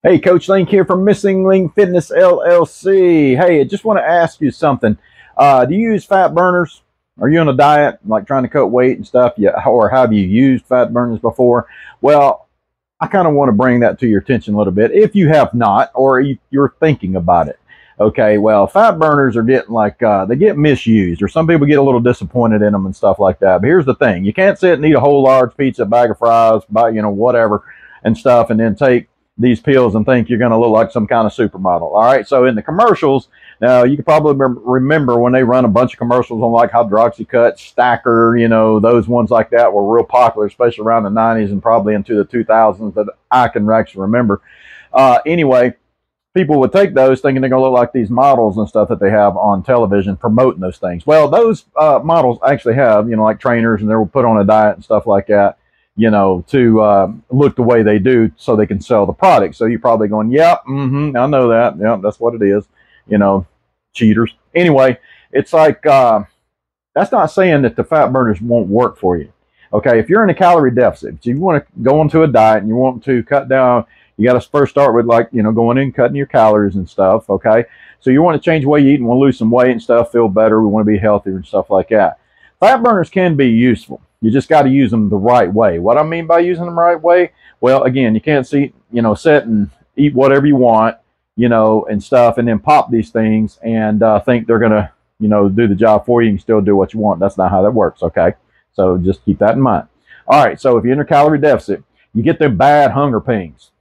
Hey, Coach Link here from Missing Link Fitness LLC. Hey, I just want to ask you something. Do you use fat burners? Are you on a diet, like trying to cut weight and stuff? Yeah, or have you used fat burners before? Well, I kind of want to bring that to your attention a little bit if you have not, or you're thinking about it. Okay, well, fat burners are getting like, they get misused, or some people get a little disappointed in them and stuff like that. But here's the thing. You can't sit and eat a whole large pizza, bag of fries, buy, whatever and stuff, and then take these pills and think you're going to look like some kind of supermodel. All right. So in the commercials, now you can probably remember when they run a bunch of commercials on like Hydroxycut, Stacker, those ones like that were real popular, especially around the 90s and probably into the 2000s that I can actually remember. Anyway, people would take those thinking they're going to look like these models and stuff that they have on television promoting those things. Well, those models actually have, like trainers, and they're put on a diet and stuff like that, to look the way they do so they can sell the product. So you're probably going, yep, I know that. Yeah, that's what it is. Cheaters. Anyway, it's like, that's not saying that the fat burners won't work for you. Okay, if you're in a calorie deficit, if you want to go into a diet and you want to cut down, you got to first start with going in, cutting your calories and stuff. Okay, so you want to change the way you eat and want to lose some weight and stuff, feel better. We want to be healthier and stuff like that. Fat burners can be useful. You just got to use them the right way. What I mean by using them the right way, well, again, you can't sit and eat whatever you want, and stuff, and then pop these things and think they're going to, do the job for you and still do what you want. That's not how that works, okay? So just keep that in mind. All right, so if you're in a calorie deficit, you get them bad hunger pains,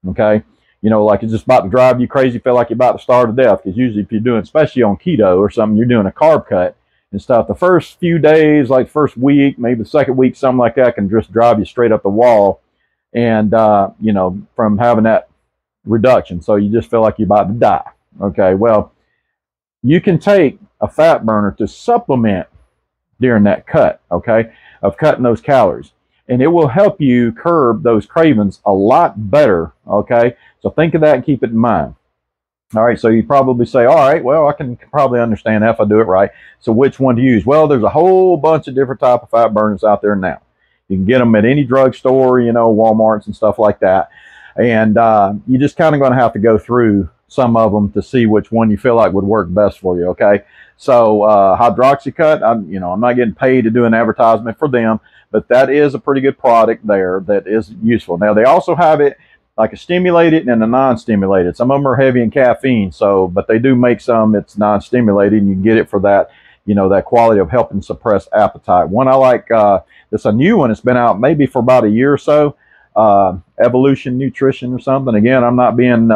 okay? Like it's just about to drive you crazy, feel like you're about to starve to death, because usually if you're doing, especially on keto or something, you're doing a carb cut and stuff, the first few days, like first week, maybe the second week, something like that, can just drive you straight up the wall and, from having that reduction. So you just feel like you're about to die. Okay, well, you can take a fat burner to supplement during that cut, okay, of cutting those calories. And it will help you curb those cravings a lot better, okay? So think of that and keep it in mind. All right, so you probably say, all right, well, I can probably understand that if I do it right. So which one to use? Well, there's a whole bunch of different type of fat burners out there now. You can get them at any drugstore, Walmarts and stuff like that. And you're just kind of going to have to go through some of them to see which one you feel like would work best for you, okay? So Hydroxycut, I'm not getting paid to do an advertisement for them, but that is a pretty good product there that is useful. Now, they also have it like a stimulated and a non-stimulated. Some of them are heavy in caffeine, but they do make some it's non-stimulated, and you can get it for that, that quality of helping suppress appetite. One I like, it's a new one. It's been out maybe for about a year or so. Evolution Nutrition or something. Again, I'm not being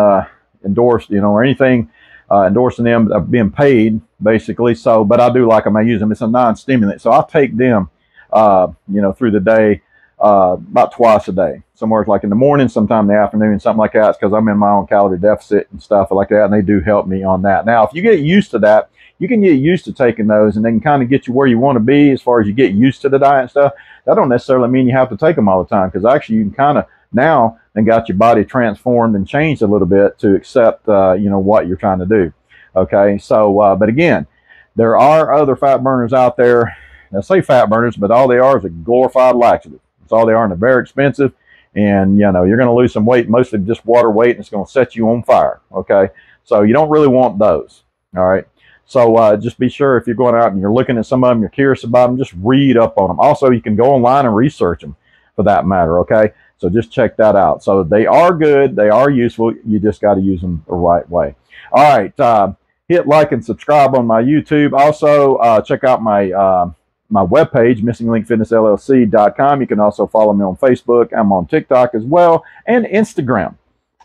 endorsed, or anything, endorsing them, being paid basically. So, but I do like them. I use them. It's a non-stimulant, so I take them, through the day. About twice a day, somewhere like in the morning, sometime in the afternoon, something like that. It's because I'm in my own calorie deficit and stuff like that, and they do help me on that. Now, if you get used to that, you can get used to taking those, and they can kind of get you where you want to be as far as you get used to the diet and stuff. That don't necessarily mean you have to take them all the time, because actually you can kind of now and got your body transformed and changed a little bit to accept, what you're trying to do. Okay, so but again, there are other fat burners out there. I say fat burners, but all they are is a glorified laxative. That's all they are, and they're very expensive. And, you're going to lose some weight, mostly just water weight, and it's going to set you on fire. Okay, so you don't really want those. All right, so just be sure if you're going out and you're looking at some of them, you're curious about them, just read up on them. Also, you can go online and research them for that matter. Okay, so just check that out. So they are good. They are useful. You just got to use them the right way. All right, hit like and subscribe on my YouTube. Also, check out my webpage, missinglinkfitnessllc.com. You can also follow me on Facebook. I'm on TikTok as well, and Instagram.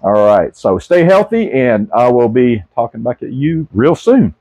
All right, so stay healthy, and I will be talking back at you real soon.